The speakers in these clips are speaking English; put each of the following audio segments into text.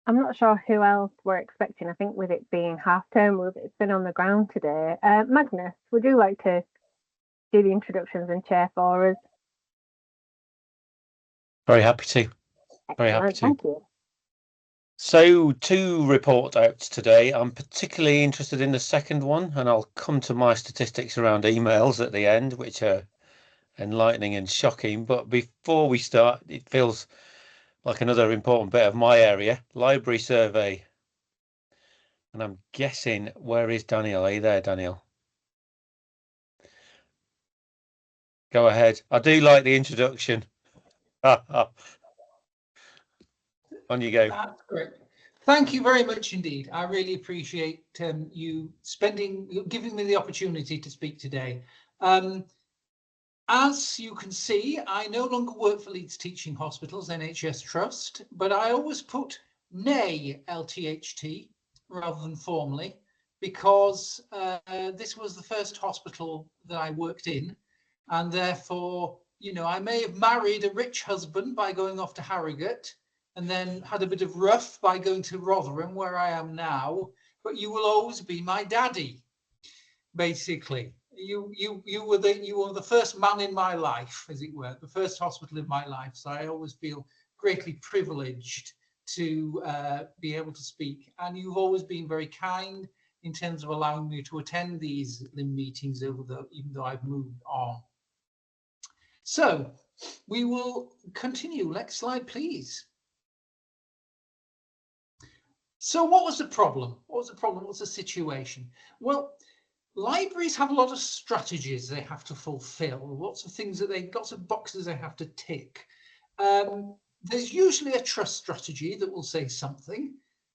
I'm not sure who else we're expecting. I think with it being half term, it's been on the ground today. Magnus, would you like to do the introductions and chair for us? Very happy to. Very happy Excellent, to. thank you. So 2 report outs today. I'm particularly interested in the second one, and I'll come to my statistics around emails at the end, which are enlightening and shocking. But before we start, it feels like another important bit of my area, library survey. And I'm guessing, where is Daniel? Are you there, Daniel? Go ahead. I do like the introduction. On you go. That's great. Thank you very much indeed. I really appreciate you giving me the opportunity to speak today. As you can see, I no longer work for Leeds Teaching Hospitals NHS Trust, but I always put nay LTHT rather than formally, because this was the first hospital that I worked in, and therefore, you know, I may have married a rich husband by going off to Harrogate, and then had a bit of rough by going to Rotherham, where I am now, but you will always be my daddy, basically. You were the first man in my life, as it were, the first hospital in my life. So I always feel greatly privileged to be able to speak. And you've always been very kind in terms of allowing me to attend these LIM meetings even though I've moved on. So we will continue. Next slide, please. So what was the problem? What was the problem? What was the situation? Well, libraries have a lot of strategies they have to fulfill, lots of boxes they have to tick. There's usually a trust strategy that will say something.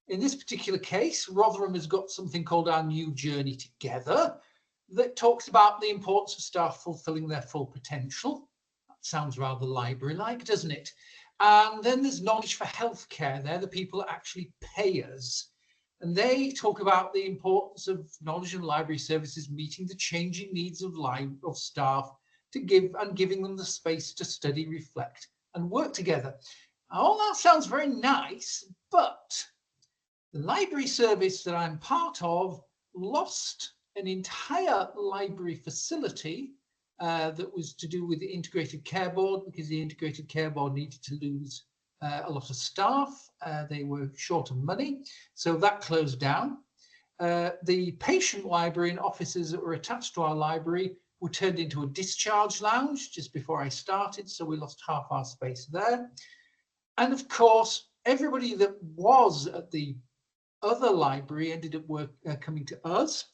In this particular case, Rotherham has got something called Our New Journey Together that talks about the importance of staff fulfilling their full potential. That sounds rather library-like, doesn't it? And then there's Knowledge for Healthcare. They're the people that actually pay us. And they talk about the importance of knowledge and library services meeting the changing needs of staff giving them the space to study, reflect, and work together. All that sounds very nice, but the library service that I'm part of lost an entire library facility that was to do with the Integrated Care Board, because the Integrated Care Board needed to lose a lot of staff. They were short of money, so that closed down. The patient library and offices that were attached to our library were turned into a discharge lounge just before I started, so we lost half our space there. And of course, everybody that was at the other library ended up coming to us.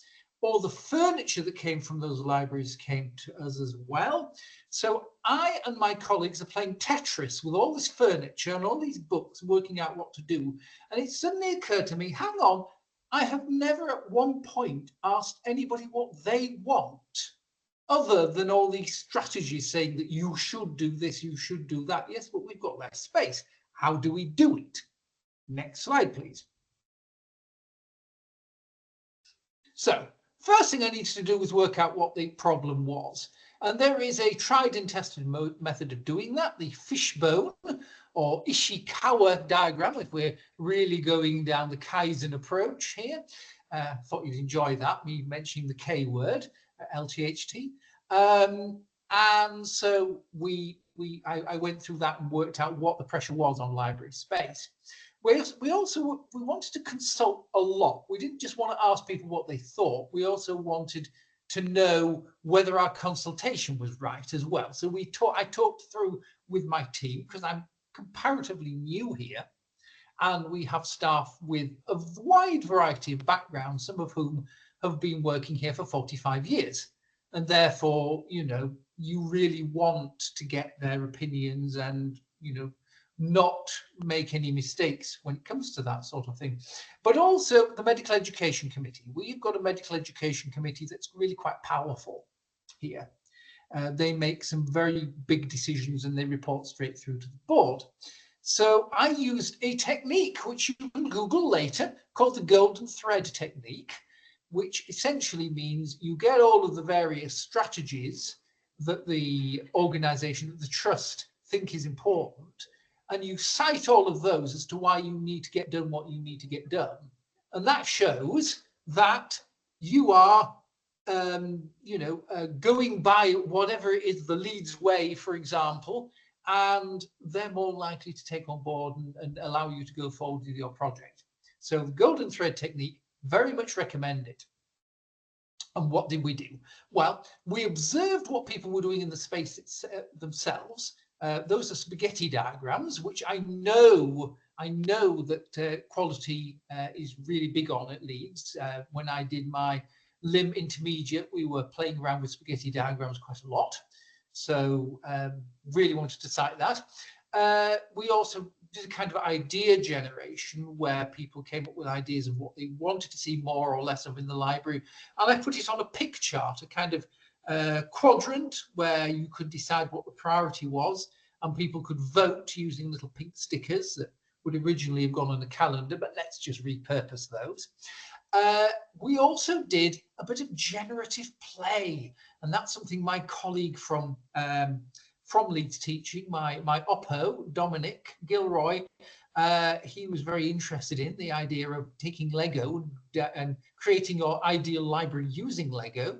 All the furniture that came from those libraries came to us as well. So I and my colleagues are playing Tetris with all this furniture and all these books, working out what to do. And it suddenly occurred to me, hang on, I have never at one point asked anybody what they want, other than all these strategies saying that you should do this, you should do that. Yes, but we've got less space. How do we do it? Next slide, please. So, first thing I needed to do was work out what the problem was. And there is a tried and tested method of doing that, the fishbone or Ishikawa diagram, if we're really going down the Kaizen approach here. Thought you'd enjoy that, me mentioning the K word, LTHT. And so I went through that and worked out what the pressure was on library space. We wanted to consult a lot. We didn't just want to ask people what they thought. We also wanted to know whether our consultation was right as well. So I talked through with my team, because I'm comparatively new here, and we have staff with a wide variety of backgrounds, some of whom have been working here for 45 years. And therefore, you know, you really want to get their opinions and, you know, not make any mistakes when it comes to that sort of thing. But also the Medical Education Committee. We've got a Medical Education Committee that's really quite powerful here. They make some very big decisions and they report straight through to the board. So I used a technique which you can Google later, called the golden thread technique, which essentially means you get all of the various strategies that the organization, the trust, think is important, and you cite all of those as to why you need to get done what you need to get done. And that shows that you are, going by whatever is the Leeds way, for example, and they're more likely to take on board and allow you to go forward with your project. So the golden thread technique, very much recommend it. And what did we do? Well, we observed what people were doing in the space themselves. Those are spaghetti diagrams, which I know that quality is really big on at Leeds. When I did my LIM intermediate, we were playing around with spaghetti diagrams quite a lot. So really wanted to cite that. We also did a kind of idea generation where people came up with ideas of what they wanted to see more or less of in the library. And I put it on a pick chart, a kind of quadrant where you could decide what the priority was, and people could vote using little pink stickers that would originally have gone on a calendar, but let's just repurpose those. We also did a bit of generative play, and that's something my colleague from Leeds Teaching, my Oppo, Dominic Gilroy, he was very interested in the idea of taking Lego and creating your ideal library using Lego.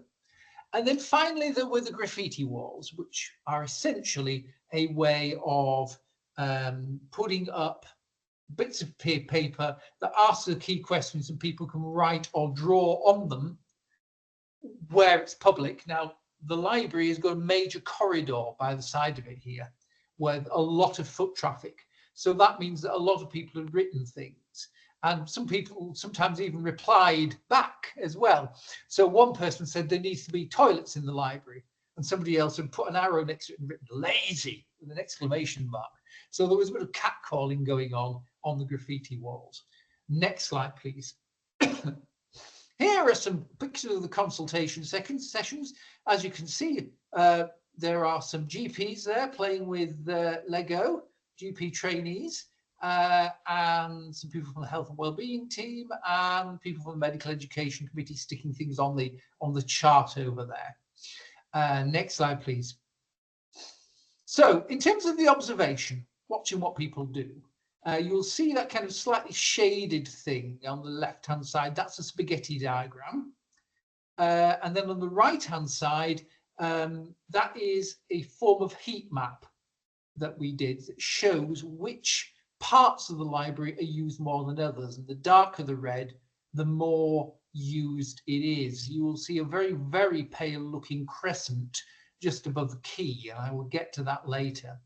And then finally, there were the graffiti walls, which are essentially a way of putting up bits of paper that ask the key questions and people can write or draw on them where it's public. Now, the library has got a major corridor by the side of it here with a lot of foot traffic. So that means that a lot of people have written things. And some people sometimes even replied back as well. So one person said there needs to be toilets in the library, and somebody else had put an arrow next to it and written lazy with an exclamation mark. So there was a bit of catcalling going on the graffiti walls. Next slide, please. Here are some pictures of the consultation sessions. As you can see, there are some GPs there playing with Lego, GP trainees, and some people from the health and wellbeing team, and people from the medical education committee sticking things on the chart over there. Next slide, please. So in terms of the observation, watching what people do, you'll see that kind of slightly shaded thing on the left-hand side. That's a spaghetti diagram. And then on the right-hand side, that is a form of heat map that we did that shows which parts of the library are used more than others. And the darker the red, the more used it is. You will see a very, very pale looking crescent just above the key, and I will get to that later.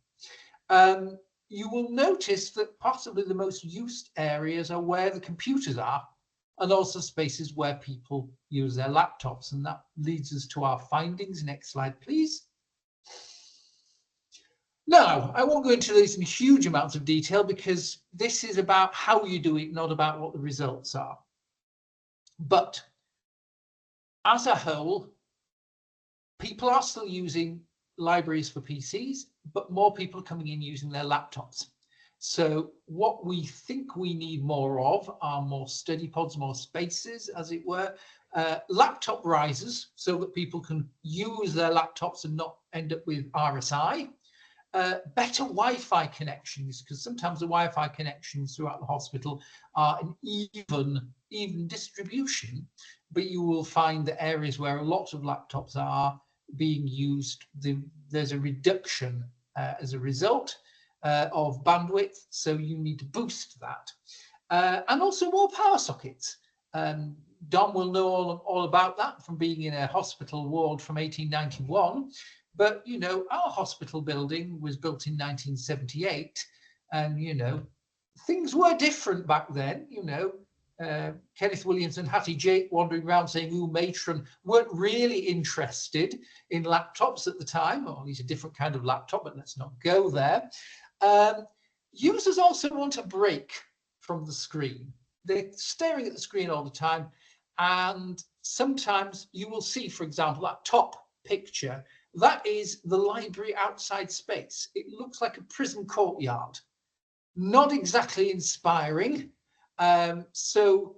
You will notice that possibly the most used areas are where the computers are, and also spaces where people use their laptops. And that leads us to our findings. Next slide, please. Now, I won't go into these in huge amounts of detail because this is about how you do it, not about what the results are. But as a whole, people are still using libraries for PCs, but more people are coming in using their laptops. So what we think we need more of are more study pods, more spaces, as it were, laptop risers so that people can use their laptops and not end up with RSI. Better Wi-Fi connections, because sometimes the Wi-Fi connections throughout the hospital are an even distribution, but you will find that areas where a lot of laptops are being used, there's a reduction as a result of bandwidth, so you need to boost that. And also more power sockets. Dom will know all about that from being in a hospital ward from 1891. But, you know, our hospital building was built in 1978, and, you know, things were different back then. You know, Kenneth Williams and Hattie Jake wandering around saying, ooh, matron, weren't really interested in laptops at the time, or at least a different kind of laptop, but let's not go there. Users also want a break from the screen. They're staring at the screen all the time, and sometimes you will see, for example, that top picture. That is the library outside space. It looks like a prison courtyard. Not exactly inspiring. So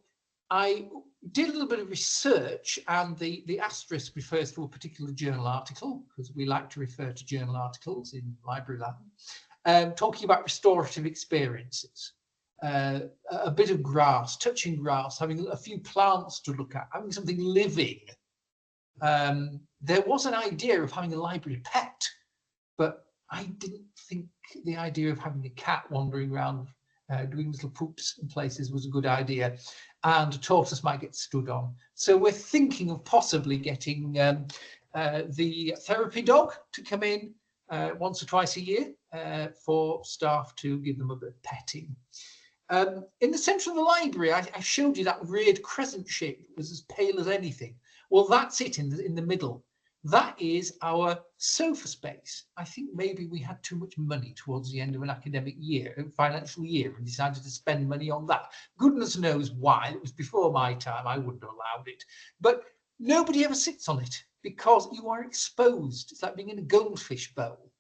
I did a little bit of research, and the asterisk refers to a particular journal article, because we like to refer to journal articles in library land. talking about restorative experiences. A bit of grass, touching grass, having a few plants to look at, having something living. There was an idea of having a library pet, but I didn't think the idea of having a cat wandering around doing little poops in places was a good idea, and a tortoise might get stood on. So we're thinking of possibly getting the therapy dog to come in once or twice a year for staff to give them a bit of petting. In the centre of the library, I showed you that weird crescent shape that was as pale as anything. Well, that's it in the middle. That is our sofa space. I think maybe we had too much money towards the end of an academic year, financial year, and decided to spend money on that. Goodness knows why. It was before my time. I wouldn't have allowed it. But nobody ever sits on it because you are exposed. It's like being in a goldfish bowl,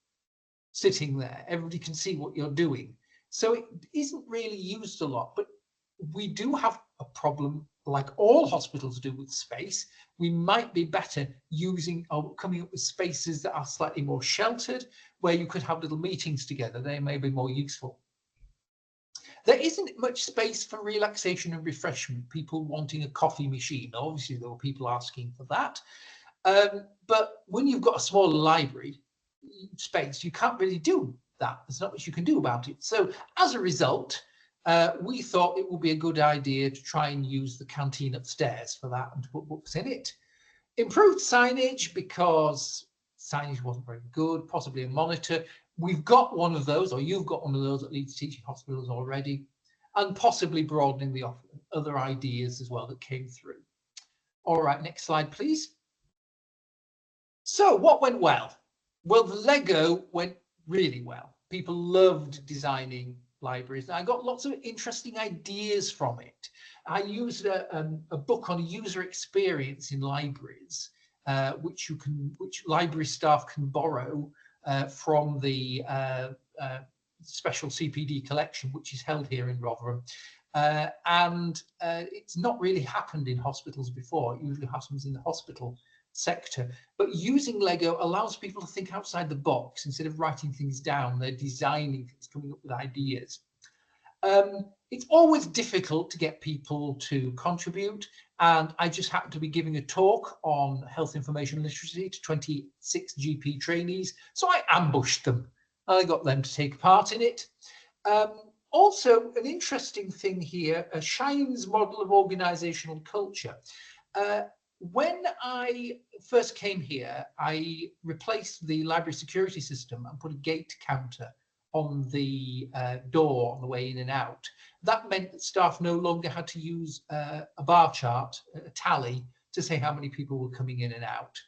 sitting there. Everybody can see what you're doing. So it isn't really used a lot, but we do have a problem, like all hospitals do, with space. We might be better using or coming up with spaces that are slightly more sheltered, where you could have little meetings together. They may be more useful. There isn't much space for relaxation and refreshment, people wanting a coffee machine. Obviously, there were people asking for that. But when you've got a smaller library space, you can't really do that. There's not much you can do about it. So as a result, we thought it would be a good idea to try and use the canteen upstairs for that and to put books in it. Improved signage, because signage wasn't very good, possibly a monitor. We've got one of those, or you've got one of those at Leeds Teaching Hospitals already, and possibly broadening the offer. Other ideas as well that came through. All right, next slide, please. So what went well? Well, the Lego went really well. People loved designing libraries. And I got lots of interesting ideas from it. I used a book on user experience in libraries, which library staff can borrow from the special CPD collection, which is held here in Rotherham. It's not really happened in hospitals before. It usually happens in the hospital sector, but using Lego allows people to think outside the box. Instead of writing things down, they're designing things, coming up with ideas. It's always difficult to get people to contribute, and I just happened to be giving a talk on health information literacy to 26 GP trainees, so I ambushed them and I got them to take part in it. Also, an interesting thing here, a Shine's model of organisational culture. When I first came here, I replaced the library security system and put a gate counter on the door on the way in and out. That meant that staff no longer had to use a bar chart, a tally, to say how many people were coming in and out.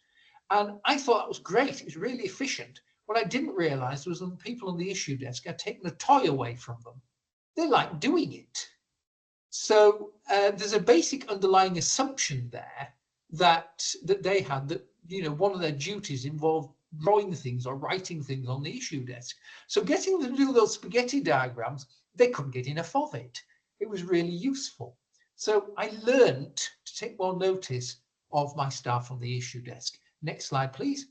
And I thought that was great. It was really efficient. What I didn't realise was that the people on the issue desk had taken a toy away from them. They like doing it. So there's a basic underlying assumption there that they had, that, you know, one of their duties involved drawing things or writing things on the issue desk. So getting them to do those spaghetti diagrams, they couldn't get enough of it. It was really useful. So I learned to take more notice of my staff on the issue desk. Next slide, please.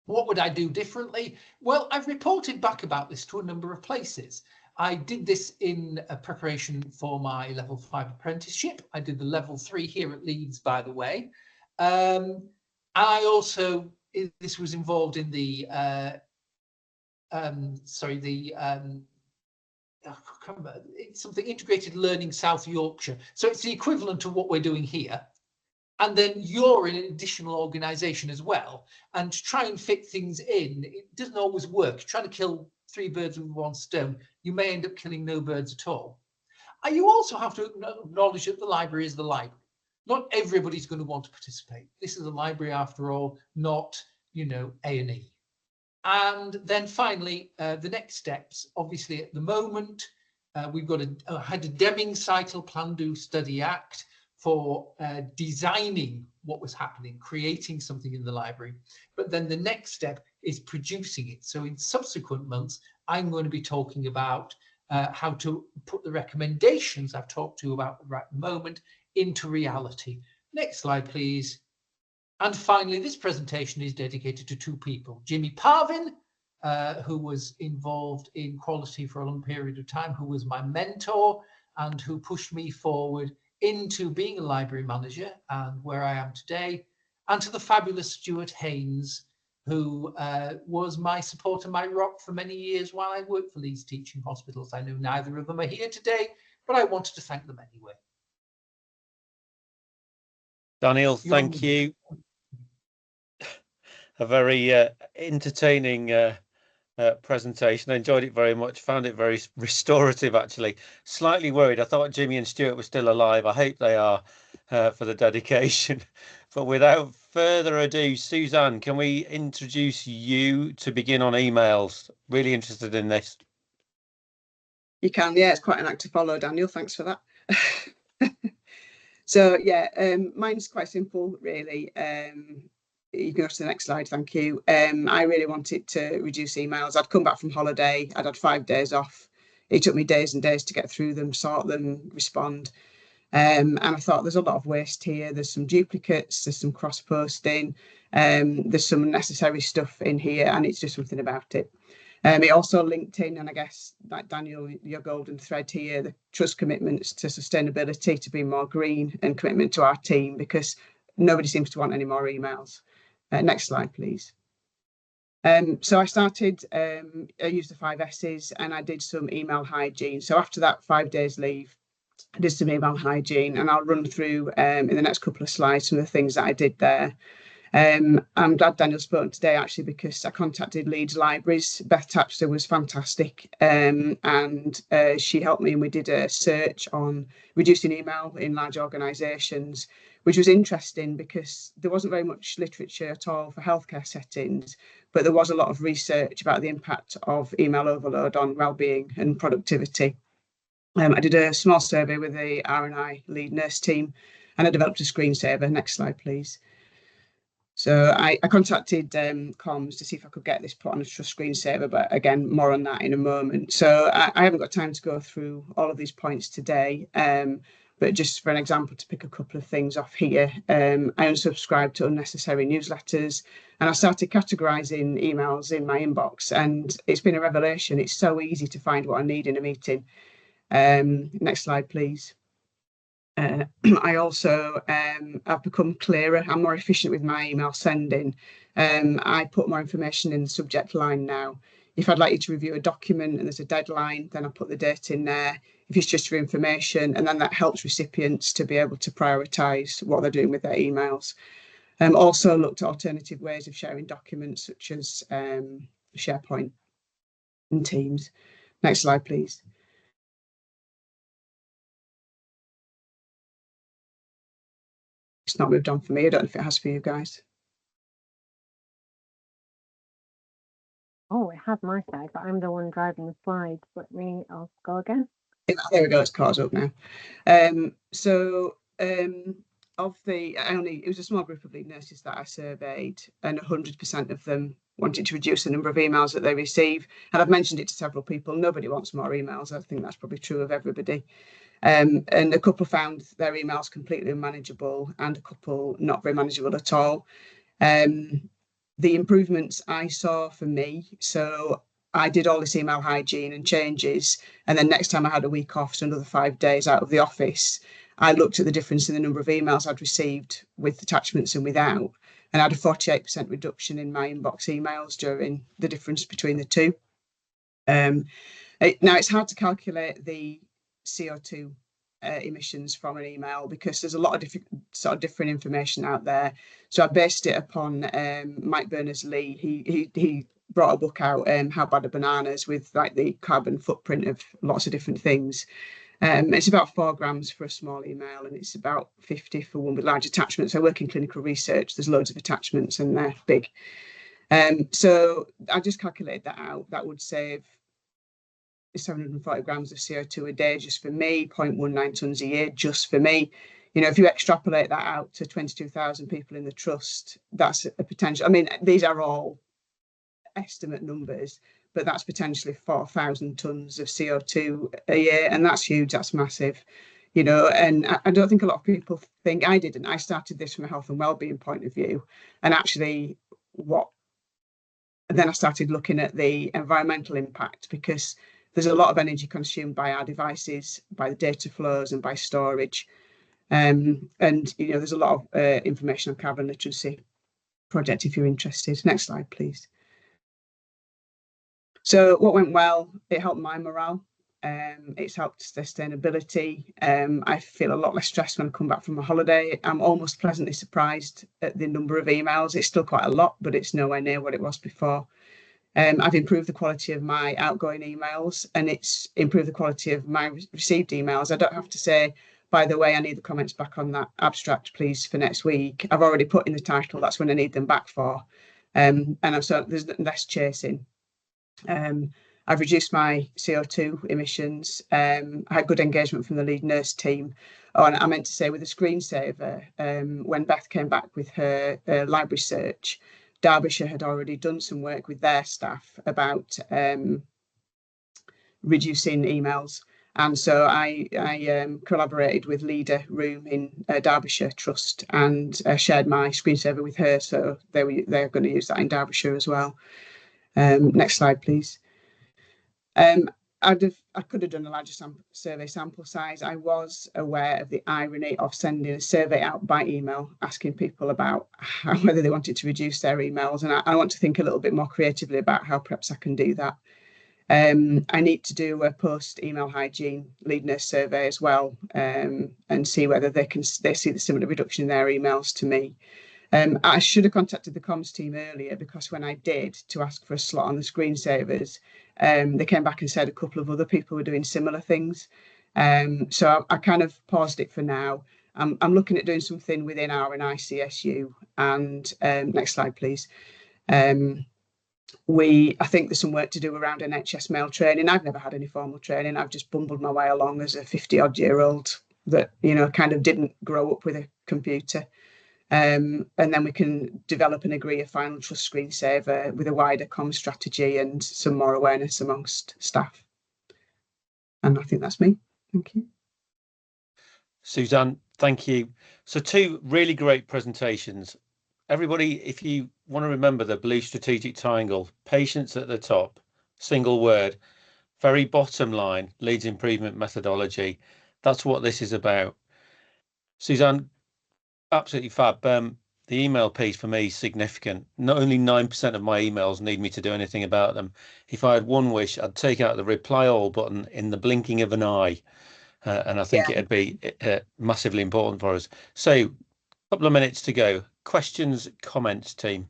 What would I do differently? Well, I've reported back about this to a number of places. I did this in preparation for my level 5 apprenticeship. I did the level 3 here at Leeds, by the way. I also, this was involved in the, it's something integrated learning South Yorkshire. So it's the equivalent of what we're doing here. And then you're in an additional organisation as well. And to try and fit things in, it doesn't always work. Trying to kill 3 birds with 1 stone, you may end up killing no birds at all. And you also have to acknowledge that the library is the library. Not everybody's going to want to participate. This is a library, after all, not, you know, A&E. And then finally, the next steps. Obviously, at the moment, we've got had a Deming cycle, Plan, Do, Study, Act, for designing what was happening, creating something in the library. But then the next step is producing it. So in subsequent months, I'm going to be talking about how to put the recommendations I've talked to you about right at the moment into reality. Next slide, please. And finally, this presentation is dedicated to 2 people, Jimmy Parvin who was involved in quality for a long period of time, who was my mentor and who pushed me forward into being a library manager and where I am today, and to the fabulous Stuart Haynes, who was my support and my rock for many years while I worked for Leeds Teaching Hospitals. I know neither of them are here today, but I wanted to thank them anyway. Daniel, thank you. A very entertaining presentation. I enjoyed it very much, found it very restorative, actually. Slightly worried. I thought Jimmy and Stuart were still alive. I hope they are for the dedication. But without further ado, Suzanne, can we introduce you to begin on emails? Really interested in this. You can, yeah, it's quite an act to follow, Daniel. Thanks for that. So yeah, mine's quite simple, really. You can go to the next slide, thank you. I really wanted to reduce emails. I'd come back from holiday, I'd had 5 days off. It took me days and days to get through them, sort them, respond. And I thought there's a lot of waste here. There's some duplicates, there's some cross-posting, there's some unnecessary stuff in here, and it's just something about it. It also linked in, and I guess, like Daniel, your golden thread here, the trust commitments to sustainability, to be more green, and commitment to our team, because nobody seems to want any more emails. Next slide, please. So I started, I used the 5 S's, and I did some email hygiene. So after that 5 days leave, I did some email hygiene, and I'll run through in the next couple of slides some of the things that I did there. I'm glad Daniel's spoken today, actually, because I contacted Leeds Libraries. Beth Tapster was fantastic, and she helped me, and we did a search on reducing email in large organisations, which was interesting because there wasn't very much literature at all for healthcare settings, but there was a lot of research about the impact of email overload on wellbeing and productivity. I did a small survey with the R&I lead nurse team, and I developed a screensaver. Next slide, please. So I contacted comms to see if I could get this put on a trust screensaver, but again, more on that in a moment. So I haven't got time to go through all of these points today, but just for an example, to pick a couple of things off here, I unsubscribed to unnecessary newsletters, and I started categorising emails in my inbox, and it's been a revelation. It's so easy to find what I need in a meeting. Next slide, please. I also I've become clearer. I'm more efficient with my email sending. I put more information in the subject line now. If I'd like you to review a document and there's a deadline, then I put the date in there. If it's just for information, and then that helps recipients to be able to prioritise what they're doing with their emails. Also looked at alternative ways of sharing documents, such as SharePoint and Teams. Next slide, please. It's not moved on for me. I don't know if it has for you guys. Oh, it has my side, but I'm the one driving the slides. I'll go again. There we go, it's caught up now. It was a small group of lead nurses that I surveyed, and 100% of them wanted to reduce the number of emails that they receive. And I've mentioned it to several people. Nobody wants more emails. I think that's probably true of everybody. And a couple found their emails completely unmanageable, and a couple not very manageable at all. The improvements I saw for me, so I did all this email hygiene and changes, and then next time I had a week off, so another 5 days out of the office, I looked at the difference in the number of emails I'd received with attachments and without, and I had a 48% reduction in my inbox emails during the difference between the two. Now, it's hard to calculate the CO2 emissions from an email because there's a lot of different information out there. So I based it upon Mike Berners-Lee. He brought a book out, How Bad Are Bananas, with like the carbon footprint of lots of different things. It's about 4 grams for a small email, and it's about 50 for one with large attachments. I work in clinical research. There's loads of attachments and they're big. So I just calculated that out. That would save 740 grams of CO2 a day just for me, 0.19 tonnes a year just for me. You know, if you extrapolate that out to 22,000 people in the trust, that's a potential. I mean, these are all estimate numbers, but that's potentially 4,000 tonnes of CO2 a year, and that's huge. That's massive, you know. And I don't think a lot of people think. I didn't. I started this from a health and wellbeing point of view, and actually, what then I started looking at the environmental impact, because there's a lot of energy consumed by our devices, by the data flows and by storage. And, you know, there's a lot of information on carbon literacy project if you're interested. Next slide, please. So what went well? It helped my morale. It's helped sustainability. I feel a lot less stressed when I come back from a holiday. I'm almost pleasantly surprised at the number of emails. It's still quite a lot, but it's nowhere near what it was before. I've improved the quality of my outgoing emails, and it's improved the quality of my received emails. I don't have to say, by the way, I need the comments back on that abstract, please, for next week. I've already put in the title, that's when I need them back for. And so there's less chasing. I've reduced my CO2 emissions. I had good engagement from the lead nurse team. Oh, and I meant to say, with a screensaver, when Beth came back with her library search, Derbyshire had already done some work with their staff about reducing emails. And so I collaborated with Leader Room in Derbyshire Trust and shared my screensaver with her. So they're going to use that in Derbyshire as well. Next slide, please. I could have done a larger survey sample size. I was aware of the irony of sending a survey out by email, asking people about whether they wanted to reduce their emails. And I want to think a little bit more creatively about how perhaps I can do that. I need to do a post-email hygiene lead nurse survey as well, and see whether they see the similar reduction in their emails to me. I should have contacted the comms team earlier, because when I did to ask for a slot on the screensavers, they came back and said a couple of other people were doing similar things. So I kind of paused it for now. I'm looking at doing something within R&I CSU. And next slide, please. I think there's some work to do around NHS mail training. I've never had any formal training. I've just bumbled my way along as a 50-odd-year-old that, you know, kind of didn't grow up with a computer. And then we can develop and agree a final trust screensaver with a wider comm strategy and some more awareness amongst staff. And I think that's me. Thank you. Suzanne, thank you. So 2 really great presentations. Everybody, if you want to remember the blue strategic triangle, patients at the top, single word, very bottom line, Leeds improvement methodology. That's what this is about. Suzanne, absolutely fab. The email piece for me is significant. Not only 9% of my emails need me to do anything about them. If I had one wish, I'd take out the reply all button in the blinking of an eye. And I think it'd be massively important for us. So a couple of minutes to go. Questions, comments, team.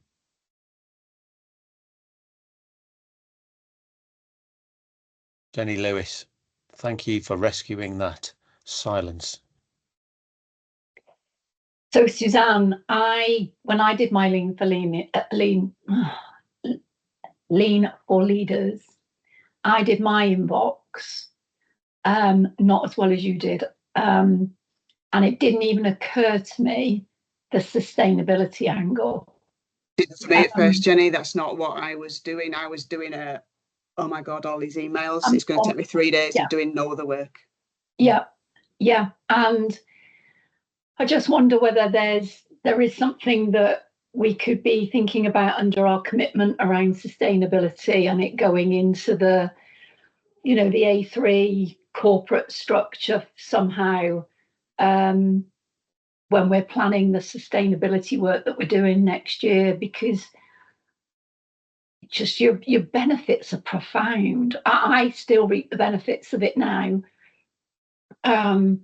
Jenny Lewis, thank you for rescuing that silence. So Suzanne, when I did my lean for leaders, I did my inbox not as well as you did, and it didn't even occur to me the sustainability angle. For me at first, Jenny, that's not what I was doing. I was doing oh my God, all these emails. It's going to take me 3 days of doing no other work. Yeah, and I just wonder whether there is something that we could be thinking about under our commitment around sustainability, and it going into the, you know, the A3 corporate structure somehow, when we're planning the sustainability work that we're doing next year, because just your benefits are profound. I still reap the benefits of it now. And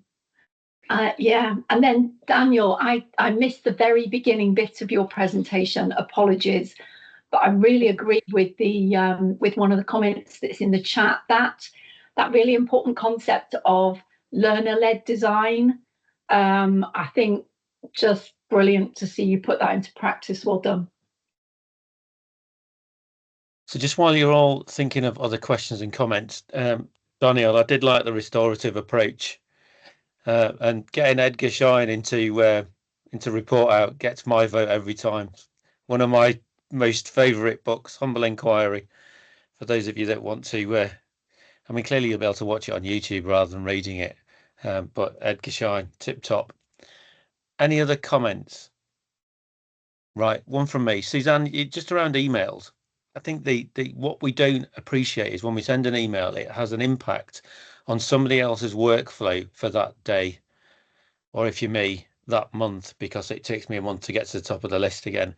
then Daniel, I missed the very beginning bit of your presentation. Apologies, but I really agreed with with one of the comments that's in the chat, that really important concept of learner-led design. I think just brilliant to see you put that into practice. Well done. So just while you're all thinking of other questions and comments, Daniel, I did like the restorative approach. And getting Edgar Shine into report out gets my vote every time. One of my most favourite books, Humble Inquiry. For those of you that want to, I mean, clearly you'll be able to watch it on YouTube rather than reading it. But Edgar Shine, tip top. Any other comments? Right, one from me. Suzanne, just around emails. I think the what we don't appreciate is when we send an email, it has an impact on somebody else's workflow for that day, or if you're me, that month, because it takes me a month to get to the top of the list again.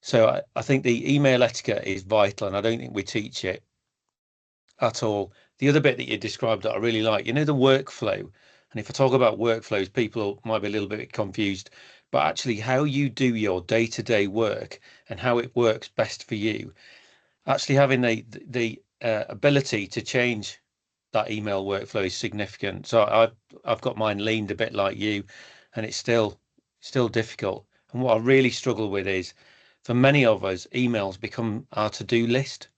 So I think the email etiquette is vital, and I don't think we teach it at all. The other bit that you described that I really like, the workflow. And if I talk about workflows, people might be a little bit confused, but actually how you do your day-to-day work and how it works best for you, actually having the ability to change that email workflow is significant. So I've got mine leaned a bit like you, and it's still difficult. And what I really struggle with is, for many of us, emails become our to-do list.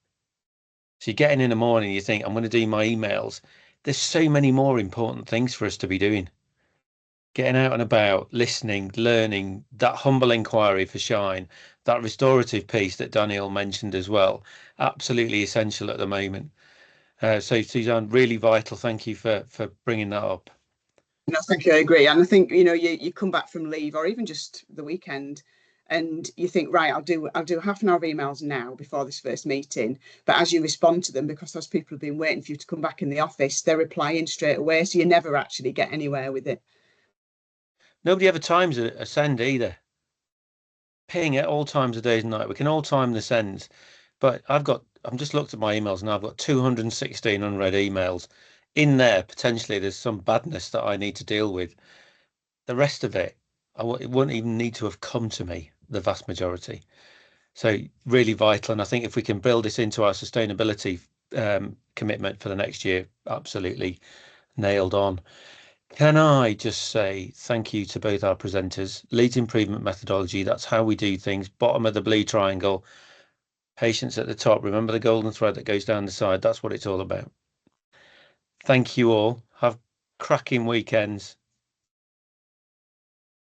So you get in the morning, you think, I'm going to do my emails. There's so many more important things for us to be doing. Getting out and about, listening, learning, that humble inquiry for Shine, that restorative piece that Daniel mentioned as well, absolutely essential at the moment. So Suzanne, really vital. Thank you for bringing that up. No, thank you. I agree. And I think, you come back from leave or even just the weekend and you think, right, I'll do half an hour of emails now before this first meeting. But as you respond to them, because those people have been waiting for you to come back in the office, they're replying straight away. So you never actually get anywhere with it. Nobody ever times a send either. Ping at all times of day and night. We can all time the sends. But I've just looked at my emails and I've got 216 unread emails. In there, potentially, there's some badness that I need to deal with. The rest of it, it wouldn't even need to have come to me, the vast majority. So really vital. And I think if we can build this into our sustainability commitment for the next year, absolutely nailed on. Can I just say thank you to both our presenters? Leeds improvement methodology, that's how we do things. Bottom of the blue triangle, patience at the top. Remember the golden thread that goes down the side. That's what it's all about. Thank you all. Have cracking weekends.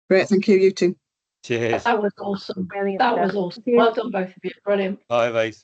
Great. Thank you. You too. Cheers. That was awesome. Brilliant That stuff. was awesome. Thank you. Well done, both of you. Brilliant. Bye, mate.